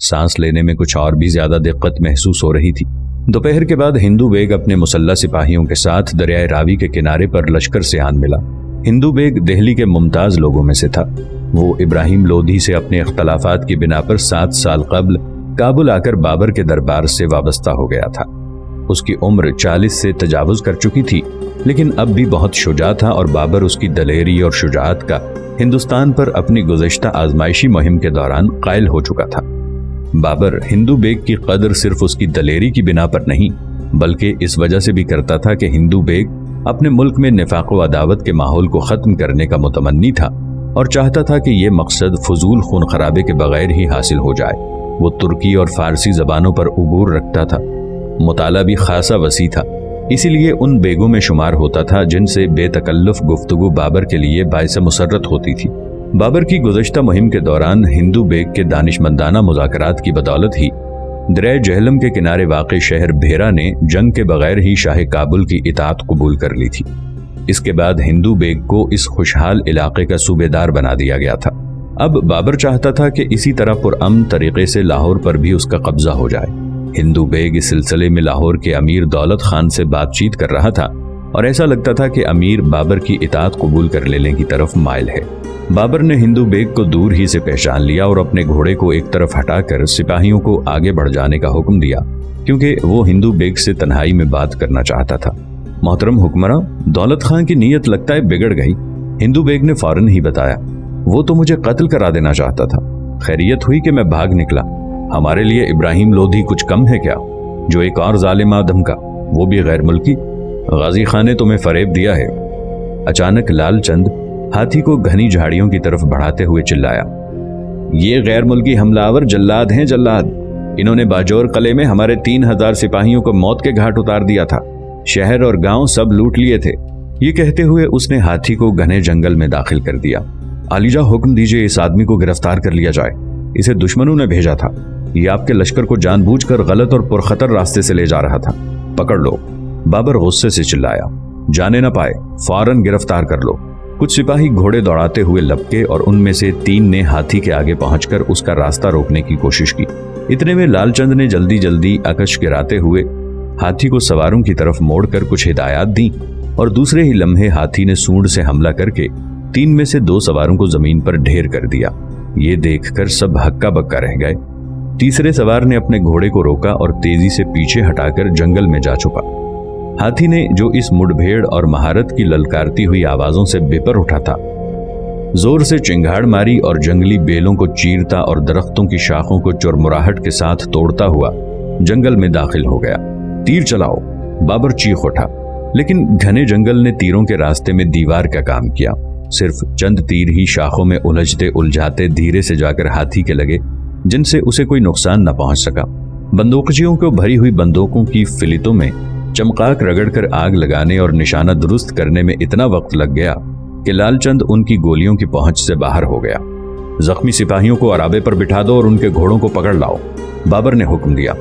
सांस लेने में कुछ और भी ज्यादा दिक्कत महसूस हो रही थी। दोपहर के बाद हिंदू बेग अपने मुसल्लह सिपाहियों के साथ दरियाए रावी के किनारे पर लश्कर से आन मिला। हिंदू बेग दिल्ली के मुमताज लोगों में से था। वो इब्राहिम लोधी से अपने इख्तलाफात की बिना पर 7 साल कबल काबुल आकर बाबर के दरबार से वाबस्ता हो गया था। उसकी उम्र 40 से तजावुज कर चुकी थी, लेकिन अब भी बहुत शुजा था और बाबर उसकी दलेरी और शुजाअत का हिंदुस्तान पर अपनी गुज़िश्ता आजमाइशी मुहिम के दौरान कायल हो चुका था। बाबर हिंदू बेग की कदर सिर्फ उसकी दलेरी की बिना पर नहीं, बल्कि इस वजह से भी करता था कि हिंदू बेग अपने मुल्क में निफाक व अदावत के माहौल को ख़त्म करने का मुतमन्नी था और चाहता था कि ये मकसद फजूल खून खराबे के बगैर ही हासिल हो जाए। वो तुर्की और फारसी ज़बानों पर उबूर रखता था, मुताला भी खासा वसी था, इसीलिए उन बेगों में शुमार होता था जिनसे बेतकल्लुफ़ गुफ्तगू बाबर के लिए बाइस मुसर्रत होती थी। बाबर की गुज़श्ता मुहिम के दौरान हिंदू बेग के दानिशमंदाना मुज़ाकरात की बदौलत ही दरिया जहलम के किनारे वाक़े शहर भेरा ने जंग के बगैर ही शाह काबुल की इताअत कबूल कर ली थी। इसके बाद हिंदू बेग को इस खुशहाल इलाके का सूबेदार बना दिया गया था। अब बाबर चाहता था कि इसी तरह पुरअमन तरीके से लाहौर पर भी उसका कब्जा हो जाए। हिंदू बेग इस सिलसिले में लाहौर के अमीर दौलत खान से बातचीत कर रहा था और ऐसा लगता था कि अमीर बाबर की इताअत कबूल कर लेने की तरफ माइल है। बाबर ने हिंदू बेग को दूर ही से पहचान लिया और अपने घोड़े को एक तरफ हटाकर सिपाहियों को आगे बढ़ जाने का हुक्म दिया, क्योंकि वो हिंदू बेग से तन्हाई में बात करना चाहता था। मोहतरम हुक्मरां, दौलत खान की नीयत लगता है बिगड़ गई। हिंदू बेग ने फौरन ही बताया, वो तो मुझे कत्ल करा देना चाहता था। खैरियत हुई कि मैं भाग निकला। हमारे लिए इब्राहिम लोधी कुछ कम है क्या, जो एक और जालिम आदम का, वो भी गैर मुल्की। गाजी खान ने तुम्हें फरेब दिया है। अचानक लाल चंद हाथी को घनी झाड़ियों की तरफ बढ़ाते हुए चिल्लाया, ये गैर मुल्की हमलावर जल्लाद हैं, जल्लाद। इन्होंने बाजौर किले में हमारे 3000 सिपाहियों को मौत के घाट उतार दिया था। शहर और गांव सब लूट लिए थे। ये कहते हुए उसने हाथी को घने जंगल में दाखिल कर दिया। आलिजा, हुक्म दीजिए इस आदमी को गिरफ्तार कर लिया जाए। इसे दुश्मनों ने भेजा था। ये आपके लश्कर को जानबूझकर गलत और पुरखतर रास्ते से ले जा रहा था। पकड़ लो। बाबर गुस्से से चिल्लाया, जाने न पाए, फौरन गिरफ्तार कर लो। कुछ सिपाही घोड़े दौड़ाते हुए लपके और उनमें से 3 ने हाथी के आगे पहुंचकर उसका रास्ता रोकने की कोशिश की। इतने में लालचंद ने जल्दी जल्दी आकश गिराते हुए हाथी को सवारों की तरफ मोड़कर कुछ हिदायत दी और दूसरे ही लम्हे हाथी ने सूंड से हमला करके 3 में से 2 सवारों को जमीन पर ढेर कर दिया। ये देखकर सब हक्का बक्का रह गए। तीसरे सवार ने अपने घोड़े को रोका और तेजी से पीछे हटाकर जंगल में जा छुपा। हाथी ने, जो इस मुठभेड़ और महारत की ललकारती हुई आवाजों से बेपर उठा था, जोर से चिंगाड़ मारी और जंगली बेलों को चीरता और दरख्तों की शाखों को चुरमुराहट के साथ तोड़ता हुआ जंगल में दाखिल हो गया। तीर चलाओ, बाबर चीख उठा, लेकिन घने जंगल ने तीरों के रास्ते में दीवार का काम किया। सिर्फ चंद तीर ही शाखों में उलझते उलझाते धीरे से जाकर हाथी के लगे, जिनसे उसे कोई नुकसान न पहुंच सका। बंदूकचियों को भरी हुई बंदूकों की फिलितों में चमकाक रगड़कर आग लगाने और निशाना दुरुस्त करने में इतना वक्त लग गया कि लालचंद उनकी गोलियों की पहुंच से बाहर हो गया। जख्मी सिपाहियों को अराबे पर बिठा दो और उनके घोड़ों को पकड़ लाओ, बाबर ने हुक्म दिया।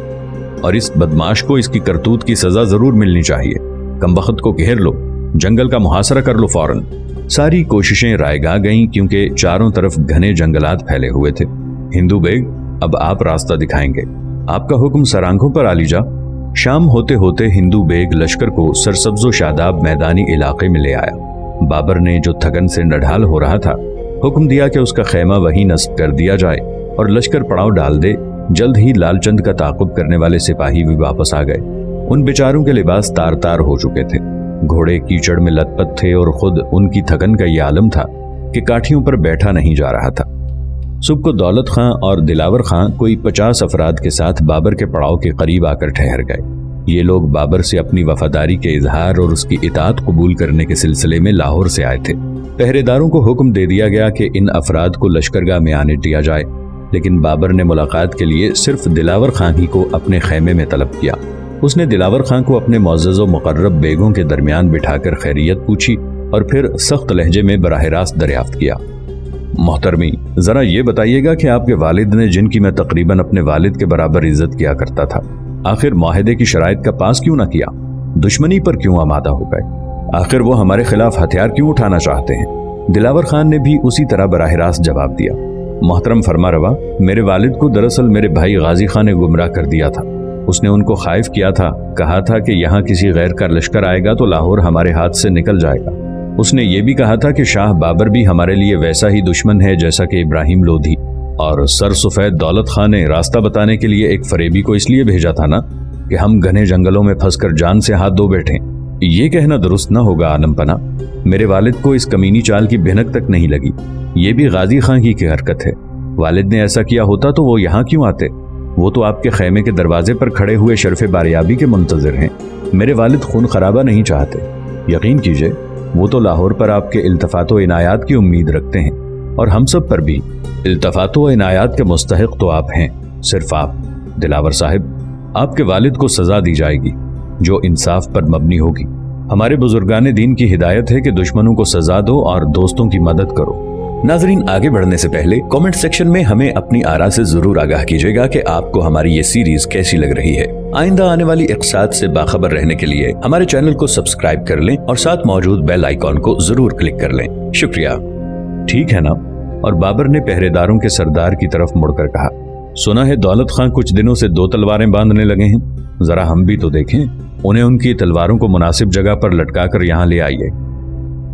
और इस बदमाश को इसकी करतूत की सजा जरूर मिलनी चाहिए। कमबख्त को घेर लो, जंगल का मुहासरा कर लो फौरन। सारी कोशिशें रायगा गईं, क्योंकि चारों तरफ घने जंगलात फैले हुए थे। हिंदू बेग, अब आप रास्ता दिखाएंगे। आपका हुक्म सर आंखों पर आलिजा। शाम होते होते हिंदू बेग लश्कर को सरसब्जो शादाब मैदानी इलाके में ले आया। बाबर ने, जो थकन से नढाल हो रहा था, हुक्म दिया कि उसका खैमा वहीं नस्ब कर दिया जाए और लश्कर पड़ाव डाल दे। जल्द ही लालचंद का ताक़ुब करने वाले सिपाही भी वापस आ गए। उन बेचारों के लिबास तार तार हो चुके थे। घोड़े कीचड़ में लथपथ थे और खुद उनकी थकन का यह आलम था कि काठियों पर बैठा नहीं जा रहा था। सुबह को दौलत खां और दिलावर खां कोई 50 अफराद के साथ बाबर के पड़ाव के करीब आकर ठहर गए। ये लोग बाबर से अपनी वफादारी के इजहार और उसकी इताअत कबूल करने के सिलसिले में लाहौर से आए थे। पहरेदारों को हुक्म दे दिया गया कि इन अफराद को लश्करगाह में आने दिया जाए, लेकिन बाबर ने मुलाकात के लिए सिर्फ दिलावर खां ही को अपने खैमे में तलब किया। उसने दिलावर खां को अपने मुअज़्ज़ज़ व मुक़र्रब बेगों के दरमियान बिठाकर खैरियत पूछी और फिर सख्त लहजे में बराह रास्त दरियाफ्त किया। मोहतरमी, जरा ये बताइएगा कि आपके वालिद ने, जिनकी मैं तकरीबन अपने वालिद के बराबर इज्जत किया करता था, आखिर मुआहदे की शराइत का पास क्यों ना किया? दुश्मनी पर क्यों आमादा हो गए? आखिर वो हमारे खिलाफ हथियार क्यों उठाना चाहते हैं? दिलावर खान ने भी उसी तरह बराह रास्त जवाब दिया। मोहतरम फरमा रवा, मेरे वालिद को दरअसल मेरे भाई गाजी खान ने गुमराह कर दिया था। उसने उनको खाइफ किया था, कहा था कि यहाँ किसी गैर का लश्कर आएगा तो लाहौर हमारे हाथ से निकल जाएगा। उसने ये भी कहा था कि शाह बाबर भी हमारे लिए वैसा ही दुश्मन है जैसा कि इब्राहिम लोधी। और सर सफेद दौलत खान ने रास्ता बताने के लिए एक फरेबी को इसलिए भेजा था ना कि हम घने जंगलों में फंसकर जान से हाथ धो बैठे। ये कहना दुरुस्त न होगा आलमपना। मेरे वालिद को इस कमीनी चाल की भिनक तक नहीं लगी। ये भी गाजी खान की हरकत है। वालिद ने ऐसा किया होता तो वो यहाँ क्यों आते? वो तो आपके खैमे के दरवाजे पर खड़े हुए शर्फ बारियाबी के मुंतजिर हैं। मेरे वालिद खून खराबा नहीं चाहते। यकीन कीजिए, वो तो लाहौर पर आपके इल्तफात व इनायात की उम्मीद रखते हैं, और हम सब पर भी इल्तफात व इनायात के मुस्तहिक तो आप हैं, सिर्फ आप। दिलावर साहिब, आपके वालिद को सजा दी जाएगी जो इंसाफ पर मबनी होगी। हमारे बुजुर्गाने दीन की हिदायत है कि दुश्मनों को सजा दो और दोस्तों की मदद करो। नाजरीन, आगे बढ़ने से पहले कमेंट सेक्शन में हमें अपनी आरा से जरूर आगाह कीजिएगा कि आपको हमारी ये सीरीज कैसी लग रही है। आइंदा आने वाली इक़्साद से बाखबर रहने के लिए हमारे चैनल को सब्सक्राइब कर लें और साथ मौजूद बेल आइकॉन को जरूर क्लिक कर लें। शुक्रिया। ठीक है ना? और बाबर ने पहरेदारों के सरदार की तरफ मुड़कर कहा, सुना है दौलत खां कुछ दिनों से 2 तलवारें बांधने लगे हैं। जरा हम भी तो देखें। उन्हें उनकी तलवारों को मुनासिब जगह पर लटका कर यहाँ ले आइए।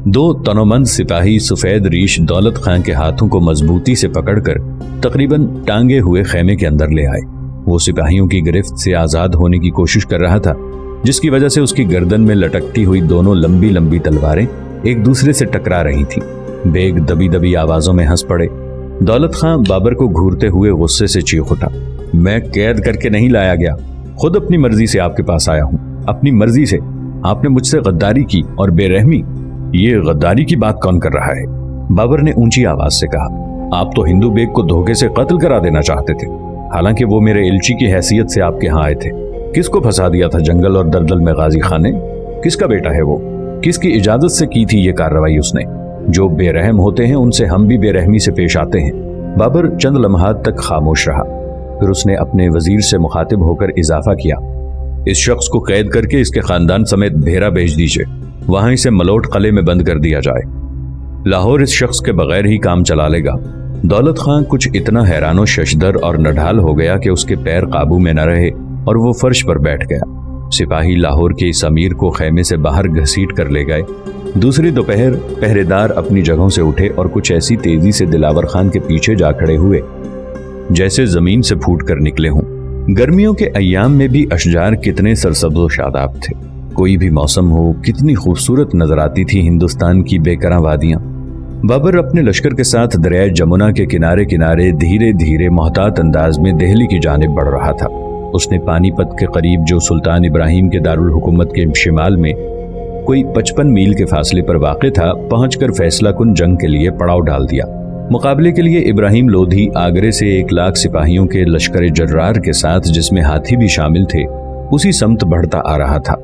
2 तनोमंद सिपाही सफेद रीश दौलत खां के हाथों को मजबूती से पकड़कर तकरीबन टांगे हुए खेमे के अंदर ले आए। वो सिपाहियों की गिरफ्त से आजाद होने की कोशिश कर रहा था, जिसकी वजह से उसकी गर्दन में लटकती हुई दोनों लंबी लंबी तलवारें एक दूसरे से टकरा रही थीं। बेग दबी दबी आवाजों में हंस पड़े। दौलत खां बाबर को घूरते हुए गुस्से से चीख उठा, मैं कैद करके नहीं लाया गया, खुद अपनी मर्जी से आपके पास आया हूं। अपनी मर्जी से आपने मुझसे गद्दारी की और बेरहमी। ये गद्दारी की बात कौन कर रहा है? बाबर ने ऊंची आवाज से कहा, आप तो हिंदू बेग को धोखे से कत्ल करा देना चाहते थे, हालांकि वो मेरे इल्ची की हैसियत से आपके यहाँ आए थे। किसको फंसा दिया था जंगल और दलदल में गाजी खान ने? किसका बेटा है वो? किसकी इजाजत से की थी ये कार्रवाई उसने? जो बेरहम होते हैं उनसे हम भी बेरहमी से पेश आते हैं। बाबर चंद लम्हात तक खामोश रहा, फिर उसने अपने वजीर से मुखातिब होकर इजाफा किया, इस शख्स को कैद करके इसके खानदान समेत भेरा भेज दीजिए, वहां इसे मलोट कले में बंद कर दिया जाए। लाहौर इस शख्स के बगैर ही काम चला लेगा। दौलत खां कुछ इतना हैरानो शशदर और नढाल हो गया कि उसके पैर काबू में न रहे और वो फर्श पर बैठ गया। सिपाही लाहौर के इस अमीर को खेमे से बाहर घसीट कर ले गए। दूसरी दोपहर पहरेदार अपनी जगहों से उठे और कुछ ऐसी तेजी से दिलावर खान के पीछे जा खड़े हुए जैसे जमीन से फूट कर निकले हों। गर्मियों के अय्याम में भी अशजार कितने सरसब्ज़ व शादाब थे। कोई भी मौसम हो, कितनी खूबसूरत नजर आती थी हिंदुस्तान की बेकरां वादियां। बाबर अपने लश्कर के साथ दरियाए जमुना के किनारे किनारे धीरे धीरे मोहतात अंदाज में दिल्ली की जानिब बढ़ रहा था। उसने पानीपत के करीब, जो सुल्तान इब्राहिम के दारुल हुकूमत के शिमाल में कोई 55 मील के फासले पर वाक़े था, पहुंचकर फैसला कुन जंग के लिए पड़ाव डाल दिया। मुकाबले के लिए इब्राहिम लोधी आगरे से 1 लाख सिपाहियों के लश्कर जर्रार के साथ, जिसमें हाथी भी शामिल थे, उसी समत बढ़ता आ रहा था।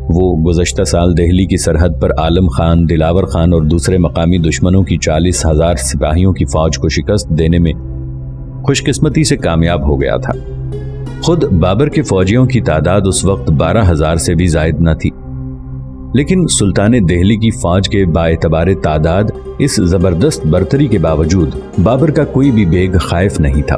वो गुज़श्ता साल दिल्ली की सरहद पर आलम खान, दिलावर खान और दूसरे मकामी दुश्मनों की 40,000 सिपाहियों की फौज को शिकस्त देने में खुशकिस्मती से कामयाब हो गया था। खुद बाबर के फौजियों की तादाद उस वक्त 12,000 से भी जायद न थी, लेकिन सुल्तान दिल्ली की फौज के बाएतबार तादाद इस जबरदस्त बरतरी के बावजूद बाबर का कोई भी बेग खाइफ नहीं था।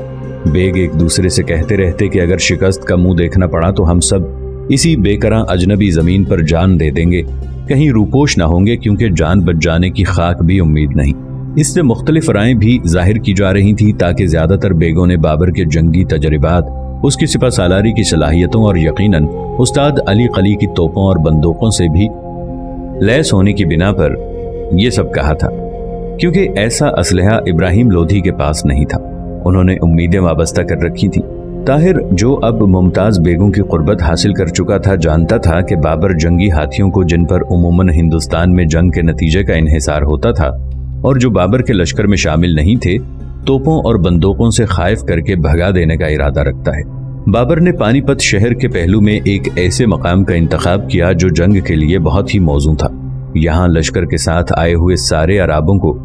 बेग एक दूसरे से कहते रहते कि अगर शिकस्त का मुंह देखना पड़ा तो हम सब इसी बेकरां अजनबी जमीन पर जान दे देंगे, कहीं रूपोश ना होंगे, क्योंकि जान बच जाने की खाक भी उम्मीद नहीं। इससे मुख्तलिफ राय भी जाहिर की जा रही थी ताकि ज्यादातर बेगों ने बाबर के जंगी तजर्बात, उसकी सिपह सालारी की सलाहियतों और यकीनन उस्ताद अली कली की तोपों और बंदूकों से भी लैस होने की बिना पर यह सब कहा था, क्योंकि ऐसा असलहा इब्राहिम लोधी के पास नहीं था। उन्होंने उम्मीदें वाबस्ता कर रखी थी। ताहिर, जो अब मुमताज बेगों की कुर्बत हासिल कर चुका था, जानता था कि बाबर जंगी हाथियों को, जिन पर उमूमन हिंदुस्तान में जंग के नतीजे का इन्हिसार होता था और जो बाबर के लश्कर में शामिल नहीं थे, तोपों और बंदूकों से खाइफ करके भगा देने का इरादा रखता है। बाबर ने पानीपत शहर के पहलू में एक ऐसे मकाम का इंतखाब किया जो जंग के लिए बहुत ही मौजू था। यहाँ लश्कर के साथ आए हुए सारे अराबों को,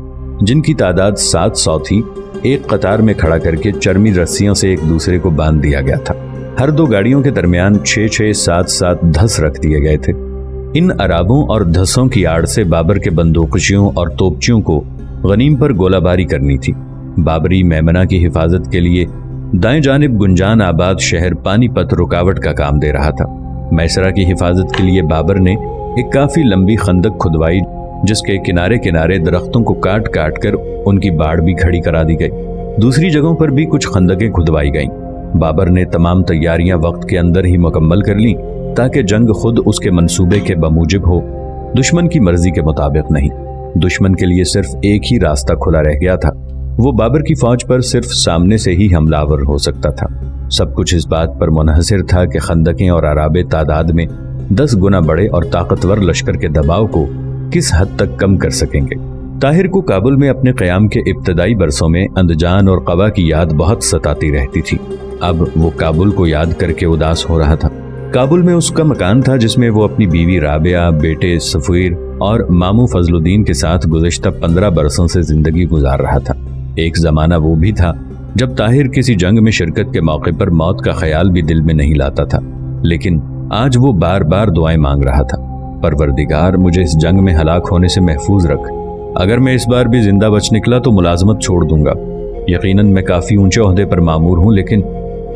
जिनकी तादाद 700 थी, एक कतार में खड़ा करके चरमी रस्सियों से एक दूसरे को बांध दिया गया था। हर 2 गाड़ियों के दरमियान 6-6, 7-7 धस रख दिए गए थे। इन अराबों और धसों की आड़ से बाबर के बंदूकशियों और तोपचियों को गनीम पर गोलाबारी करनी थी। बाबरी मेमना की हिफाजत के लिए दाएं जानिब गुंजान आबाद शहर पानीपत रुकावट का काम दे रहा था। मैसरा की हिफाजत के लिए बाबर ने एक काफी लंबी खंदक खुदवाई, जिसके किनारे किनारे दरख्तों को काट काट कर उनकी बाड़ भी खड़ी करा दी गई। दूसरी जगहों पर भी कुछ खंदकें खुदवाई गईं। बाबर ने तमाम तैयारियां वक्त के अंदर ही मुकम्मल कर ली, ताकि जंग खुद उसके मंसूबे के बमूजिब हो, दुश्मन की मर्जी के मुताबिक नहीं। दुश्मन के लिए सिर्फ एक ही रास्ता खुला रह गया था, वो बाबर की फौज पर सिर्फ सामने से ही हमलावर हो सकता था। सब कुछ इस बात पर मुनहसिर था कि खंदकें और अराबे तादाद में 10 गुना बड़े और ताकतवर लश्कर के दबाव को किस हद तक कम कर सकेंगे। ताहिर को काबुल में अपने क़याम के इब्तदाई बरसों में अंदजान और क़वा की याद बहुत सताती रहती थी। अब वो काबुल को याद करके उदास हो रहा था। काबुल में उसका मकान था, जिसमें वो अपनी बीवी राबिया, बेटे सफीर और मामू फजलुद्दीन के साथ गुज़िश्ता 15 बरसों से जिंदगी गुजार रहा था। एक ज़माना वो भी था जब ताहिर किसी जंग में शिरकत के मौके पर मौत का ख्याल भी दिल में नहीं लाता था, लेकिन आज वो बार बार दुआएं मांग रहा था। परवरदिगार, मुझे इस जंग में हलाक होने से महफूज रख। अगर मैं इस बार भी जिंदा बच निकला तो मुलाजमत छोड़ दूंगा। यकीनन मैं काफ़ी ऊंचे ओहदे पर मामूर हूँ, लेकिन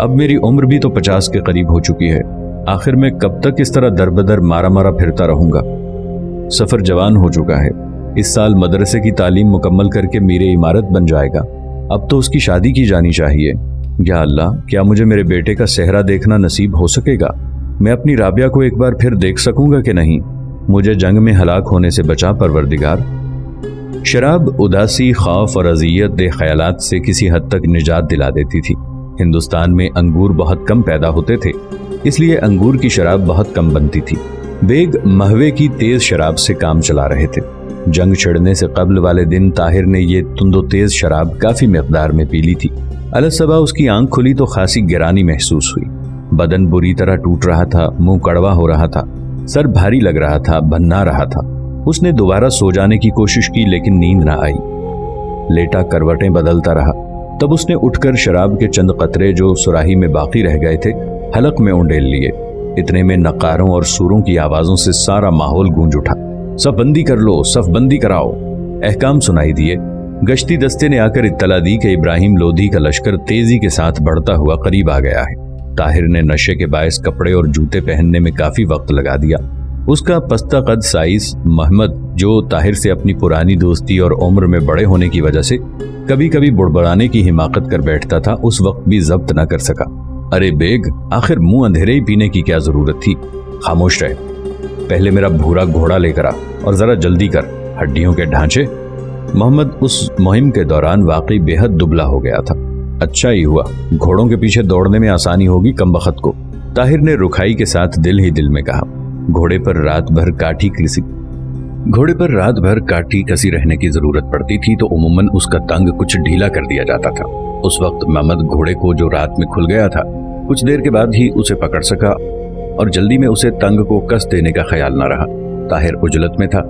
अब मेरी उम्र भी तो 50 के करीब हो चुकी है। आखिर मैं कब तक इस तरह दर बदर मारा मारा फिरता रहूंगा। सफ़र जवान हो चुका है। इस साल मदरसे की तालीम मुकम्मल करके मीरे इमारत बन जाएगा। अब तो उसकी शादी की जानी चाहिए। या अल्लाह, क्या मुझे मेरे बेटे का सेहरा देखना नसीब हो सकेगा? मैं अपनी राबिया को एक बार फिर देख सकूंगा कि नहीं? मुझे जंग में हलाक होने से बचा परवरदिगार। शराब उदासी, खौफ और अजियत दे ख्यालात से किसी हद तक निजात दिला देती थी। हिंदुस्तान में अंगूर बहुत कम पैदा होते थे, इसलिए अंगूर की शराब बहुत कम बनती थी। बेग महवे की तेज शराब से काम चला रहे थे। जंग छिड़ने से कब्ल वाले दिन ताहिर ने ये तुंदो तेज शराब काफी मिकदार में पी ली थी। अलसबा उसकी आंख खुली तो खासी गिरानी महसूस हुई। बदन बुरी तरह टूट रहा था, मुंह कड़वा हो रहा था, सर भारी लग रहा था, भन्ना रहा था। उसने दोबारा सो जाने की कोशिश की, लेकिन नींद ना आई। लेटा करवटें बदलता रहा। तब उसने उठकर शराब के चंद कतरे जो सुराही में बाकी रह गए थे हलक में उंडेल लिए। इतने में नकारों और सूरों की आवाजों से सारा माहौल गूंज उठा। सब बंदी कर लो, सफ बंदी कराओ, अहकाम सुनाई दिए। गश्ती दस्ते ने आकर इत्तला दी कि इब्राहिम लोधी का लश्कर तेजी के साथ बढ़ता हुआ करीब आ गया है। ताहिर ने नशे के बायस कपड़े और जूते पहनने में काफी वक्त लगा दिया। उसका पस्ता कद साइस महमद, जो ताहिर से अपनी पुरानी दोस्ती और उम्र में बड़े होने की वजह से कभी कभी बुड़बड़ाने की हिमाकत कर बैठता था, उस वक्त भी जब्त न कर सका। अरे बेग, आखिर मुंह अंधेरे ही पीने की क्या जरूरत थी? खामोश रहे। पहले मेरा भूरा घोड़ा लेकर आ और जरा जल्दी कर, हड्डियों के ढांचे। मोहम्मद उस मुहिम के दौरान वाकई बेहद दुबला हो गया था। अच्छा ही हुआ, घोड़ों के पीछे दौड़ने में आसानी होगी कमबख्त को, ताहिर ने रुखाई के साथ दिल ही दिल में कहा। घोड़े पर रात भर काठी कसी रहने की जरूरत पड़ती थी तो उमूमन उसका तंग कुछ ढीला कर दिया जाता था। उस वक्त मोहम्मद घोड़े को, जो रात में खुल गया था, कुछ देर के बाद ही उसे पकड़ सका और जल्दी में उसे तंग को कस देने का ख्याल न रहा। ताहिर उजलत में था।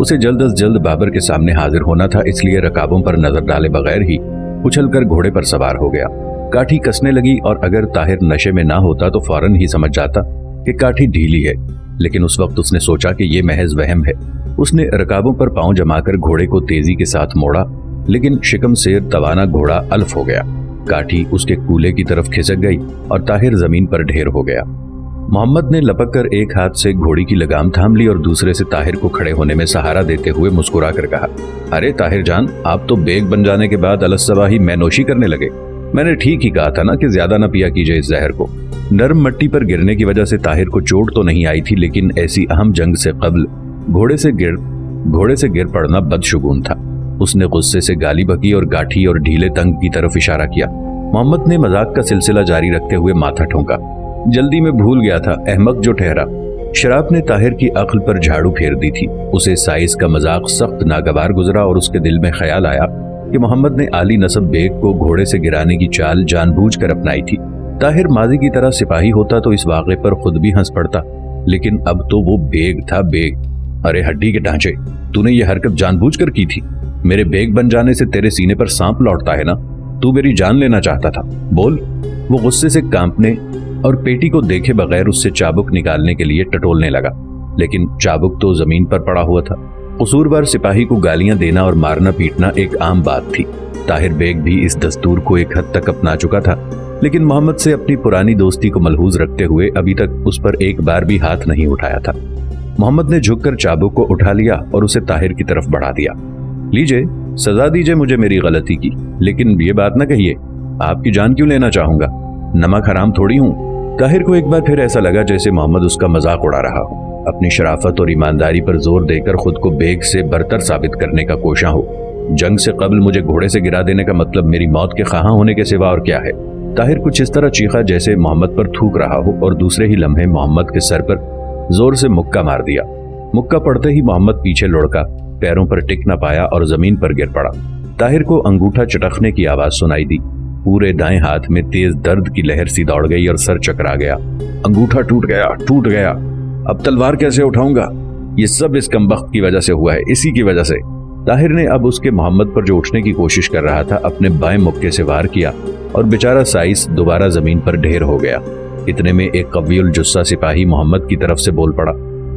उसे जल्द अज जल्द बाबर के सामने हाजिर होना था, इसलिए रकाबों पर नजर डाले बगैर ही उछलकर घोड़े पर सवार हो गया। काठी कसने लगी और अगर ताहिर नशे में ना होता तो फौरन ही समझ जाता कि काठी ढीली है, लेकिन उस वक्त उसने सोचा कि ये महज वहम है। उसने रकाबों पर पांव जमाकर घोड़े को तेजी के साथ मोड़ा, लेकिन शिकम से तवाना घोड़ा अल्फ हो गया। काठी उसके कूले की तरफ खिसक गई और ताहिर जमीन पर ढेर हो गया। मोहम्मद ने लपक कर एक हाथ से घोड़ी की लगाम थाम ली और दूसरे से ताहिर को खड़े होने में सहारा देते हुए मुस्कुरा कर कहा, अरे ताहिर जान, आप तो बेग बन जाने के बाद अलसबा ही मैनोशी करने लगे। मैंने ठीक ही कहा था ना कि ज्यादा न पिया कीजिए इस जहर को। नरम मट्टी पर गिरने की वजह से ताहिर को चोट तो नहीं आई थी, लेकिन ऐसी अहम जंग से कबल घोड़े से गिर पड़ना बदशगुन था। उसने गुस्से से गाली बकी और गाठी और ढीले तंग की तरफ इशारा किया। मोहम्मद ने मजाक का सिलसिला जारी रखते हुए माथा ठोंका। जल्दी में भूल गया था, अहमक जो ठहरा। शराब ने ताहिर की अक्ल पर झाड़ू फेर दी थी। उसे साइस का मजाक सख्त नागवार गुजरा और उसके दिल में ख्याल आया कि मोहम्मद ने आली नसब बेग को घोड़े से गिराने की चाल जानबूझकर अपनाई थी। ताहिर माजी की तरह सिपाही होता तो इस वाक़े पर खुद भी हंस पड़ता, लेकिन अब तो वो बेग था, बेग। अरे हड्डी के ढांचे, तूने ये हरकत जानबूझकर की थी। मेरे बेग बन जाने से तेरे सीने पर सांप लौटता है ना? तू मेरी जान लेना चाहता था, बोल। वो गुस्से से कांपने और पेटी को देखे बगैर उससे चाबुक निकालने के लिए टटोलने लगा, लेकिन चाबुक तो जमीन पर पड़ा हुआ था। कसूरवार सिपाही को गालियां देना और मारना पीटना एक आम बात थी। ताहिर बेग भी इस दस्तूर को एक हद तक अपना चुका था, लेकिन मोहम्मद से अपनी पुरानी दोस्ती को मलहूज रखते हुए अभी तक उस पर एक बार भी हाथ नहीं उठाया था। मोहम्मद ने झुककर चाबुक को उठा लिया और उसे ताहिर की तरफ बढ़ा दिया। लीजिए, सजा दीजिए मुझे मेरी गलती की, लेकिन ये बात ना कहिए आपकी जान क्यों लेना चाहूंगा, नमक हराम थोड़ी हूं। ताहिर को एक बार फिर ऐसा लगा जैसे मोहम्मद उसका मजाक उड़ा रहा हो, अपनी शराफत और ईमानदारी पर जोर देकर खुद को बेग से बरतर साबित करने का कोशां हो। जंग से कबल मुझे घोड़े से गिरा देने का मतलब मेरी मौत के ख़्वाह होने के सिवा और क्या है। ताहिर कुछ इस तरह चीखा जैसे मोहम्मद पर थूक रहा हो और दूसरे ही लम्हे मोहम्मद के सर पर जोर से मुक्का मार दिया। मुक्का पड़ते ही मोहम्मद पीछे लुढ़का, पैरों पर टिक न पाया और जमीन पर गिर पड़ा। ताहिर को अंगूठा चटकने की आवाज सुनाई दी। पूरे दाएं हाथ में तेज दर्द की लहर सी दौड़ गई और सर चकरा गया। अंगूठा टूट गया। अब तलवार कैसे उठाऊंगा? ये सब इस कमबख्त की वजह से हुआ है, इसी की वजह से। ताहिर ने अब उसके मोहम्मद पर जो उठने की कोशिश कर रहा था अपने बाएं मुक्के से वार किया और बेचारा साइस दोबारा जमीन पर ढेर हो गया। इतने में एक कव्वीउल जुस्सा सिपाही मोहम्मद की तरफ से बोल पड़ा,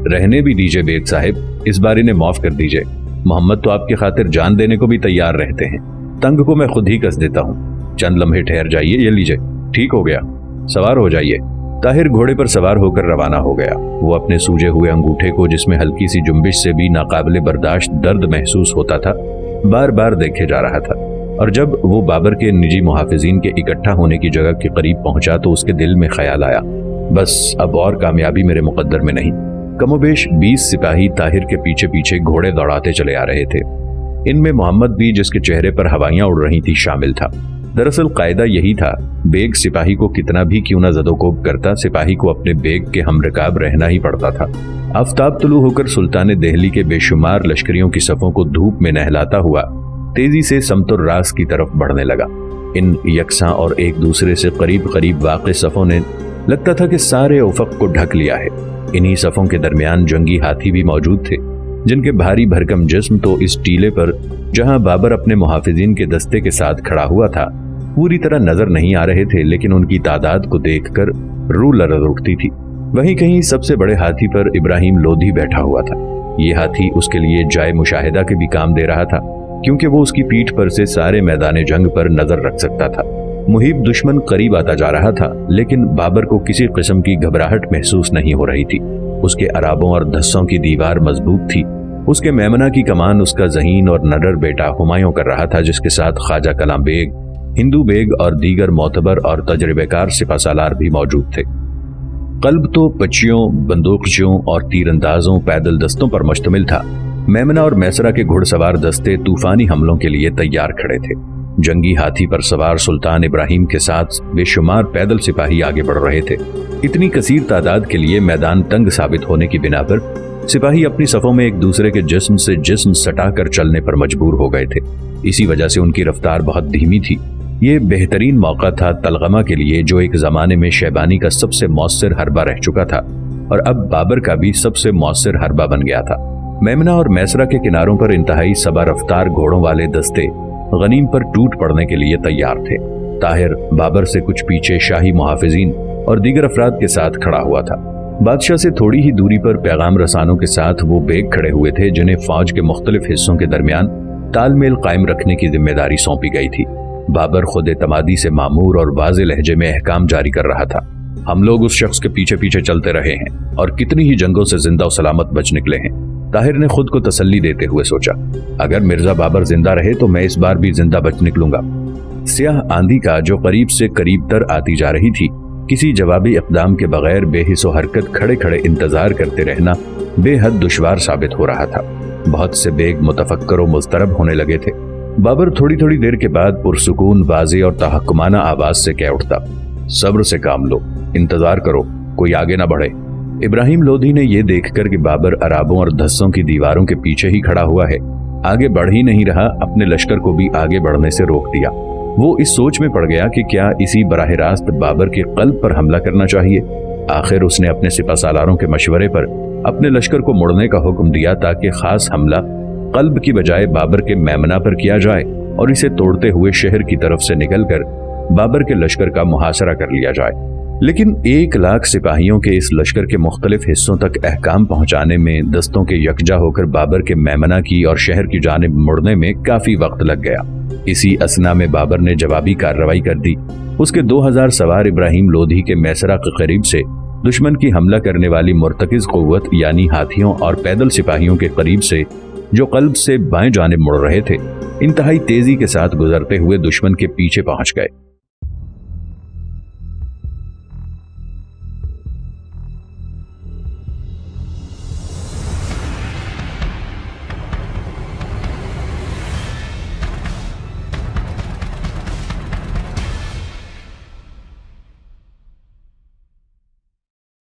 रहने भी दीजिए बेग साहिब, इस बारी ने माफ कर दीजिए। मोहम्मद तो आपकी खातिर जान देने को भी तैयार रहते हैं। तंग को मैं खुद ही कस देता हूँ, चंद लम्हे ठहर जाइए, ये लीजिए, ठीक हो गया, सवार हो जाइए। ताहिर घोड़े पर सवार होकर रवाना हो गया। वो अपने सूजे हुए अंगूठे को, जिसमें हल्की सी जुम्बिश से भी नाकाबिले बर्दाश्त दर्द महसूस होता था, बार बार देखे जा रहा था। और जब वो बाबर के निजी मुहाफिजीन के इकट्ठा होने की जगह के करीब पहुंचा तो उसके दिल में ख्याल आया, बस अब और कामयाबी मेरे मुकद्दर में नहीं। कमोबेश 20 सिपाही ताहिर के पीछे पीछे घोड़े दौड़ाते चले आ रहे थे। इनमें मोहम्मद भी, जिसके चेहरे पर हवाइयां उड़ रही थी, शामिल था। दरअसल कायदा यही था, बेग सिपाही को कितना भी क्यों न ज़दोकोब करता, सिपाही को अपने बेग के हमरकाब रहना ही पड़ता था। आफताब तुलू होकर सुल्तान दिल्ली के बेशुमार लश्करियों की सफ़ों को धूप में नहलाता हुआ तेजी से समतुर रास की तरफ बढ़ने लगा। इन यकसा और एक दूसरे से करीब करीब वाक़े सफ़ों ने लगता था कि सारे उफ़क़ को ढक लिया है। इन्हीं सफ़ों के दरमियान जंगी हाथी भी मौजूद थे, जिनके भारी भरकम जिस्म तो इस टीले पर जहां बाबर अपने मुहाफिजीन के दस्ते के साथ खड़ा हुआ था पूरी तरह नजर नहीं आ रहे थे, लेकिन उनकी तादाद को देखकर रूह लरज़ उठती थी। वहीं कहीं सबसे बड़े हाथी पर इब्राहिम लोधी बैठा हुआ था। ये हाथी उसके लिए जाए मुशाहिदा के भी काम दे रहा था, क्योंकि वो उसकी पीठ पर से सारे मैदान जंग पर नजर रख सकता था। मुहिब दुश्मन करीब आता जा रहा था, लेकिन बाबर को किसी किस्म की घबराहट महसूस नहीं हो रही थी। उसके अराबों और धस्सों की दीवार मजबूत थी। उसके मेमना की कमान उसका ज़हीन और नडर बेटा हुमायूं कर रहा था, जिसके साथ ख्वाजा कलाम बेग, हिंदू बेग और दीगर मोतबर और तजर्बेकार सिपासालार भी मौजूद थे। कल्ब तो पच्चियों, बंदूकचियों और तीरंदाजों, पैदल दस्तों पर मुश्तमिल था। मेमना और मैसरा के घुड़सवार दस्ते तूफानी हमलों के लिए तैयार खड़े थे। जंगी हाथी पर सवार सुल्तान इब्राहिम के साथ बेशुमार पैदल सिपाही आगे बढ़ रहे थे। इतनी कसीर तादाद के लिए मैदान तंग साबित होने की बिना पर सिपाही अपनी सफ़ों में एक दूसरे के जिस्म से जिस्म सटाकर चलने पर मजबूर हो गए थे। इसी वजह से उनकी रफ्तार बहुत धीमी थी। ये बेहतरीन मौका था तलगमा के लिए, जो एक ज़माने में शैबानी का सबसे मौसर हरबा रह चुका था और अब बाबर का भी सबसे मौसर हरबा बन गया था। मेमना और मैसरा के किनारों पर इंतहाई सबा रफ्तार घोड़ों वाले दस्ते गनीम पर टूट पड़ने के लिए तैयार थे। ताहिर बाबर से कुछ पीछे शाही मुहाफिजीन और दीगर अफराद के साथ खड़ा हुआ था। बादशाह से थोड़ी ही दूरी पर पैगाम रसानों के साथ वो बेग खड़े हुए थे, जिन्हें फौज के मुख्तलिफ हिस्सों के दरमियान तालमेल कायम रखने की जिम्मेदारी सौंपी गई थी। बाबर खुद एतमादी से मामूर और वाज़े लहजे में अहकाम जारी कर रहा था। हम लोग उस शख्स के पीछे पीछे चलते रहे हैं और कितनी ही जंगों से जिंदा और सलामत बच निकले हैं। ताहिर ने खुद को तसल्ली देते हुए सोचा, अगर मिर्जा बाबर जिंदा रहे तो मैं इस बार भी जिंदा बच निकलूंगा। स्याह आंधी का जो करीब से करीब तर आती जा रही थी, किसी जवाबी इक़दाम के बगैर बेहिस हरकत खड़े खड़े इंतजार करते रहना बेहद दुश्वार साबित हो रहा था। बहुत से बेग मुतफक्कर और मुस्तरब होने लगे थे। बाबर थोड़ी थोड़ी देर के बाद पुरसुकून, वाज़े और तहक्कुमाना आवाज से कह उठता, सब्र से काम लो, इंतजार करो, कोई आगे ना बढ़े। इब्राहिम लोधी ने यह देखकर कि बाबर अराबों और धस्सों की दीवारों के पीछे ही खड़ा हुआ है, आगे बढ़ ही नहीं रहा, अपने लश्कर को भी आगे बढ़ने से रोक दिया। वो इस सोच में पड़ गया कि क्या इसी बराह रास्त बाबर के कल्ब पर हमला करना चाहिए। आखिर उसने अपने सिपासालारों के मशवरे पर अपने लश्कर को मुड़ने का हुक्म दिया ताकि खास हमला कल्ब की बजाय बाबर के मेमना पर किया जाए और इसे तोड़ते हुए शहर की तरफ से निकलकर बाबर के लश्कर का मुहासरा कर लिया जाए। लेकिन 1,00,000 सिपाहियों के इस लश्कर के मुख्तलिफ हिस्सों तक अहकाम पहुंचाने में दस्तों के यकजा होकर बाबर के मैमना की और शहर की जानिब मुड़ने में काफी वक्त लग गया। इसी असना में बाबर ने जवाबी कार्रवाई कर दी। उसके 2000 सवार इब्राहिम लोधी के मैसरा के करीब से दुश्मन की हमला करने वाली मुर्तकिज कुव्वत यानी हाथियों और पैदल सिपाहियों के करीब से जो कल्ब से बाएं जानिब मुड़ रहे थे, इंतहाई तेजी के साथ गुजरते हुए दुश्मन के पीछे पहुंच गए।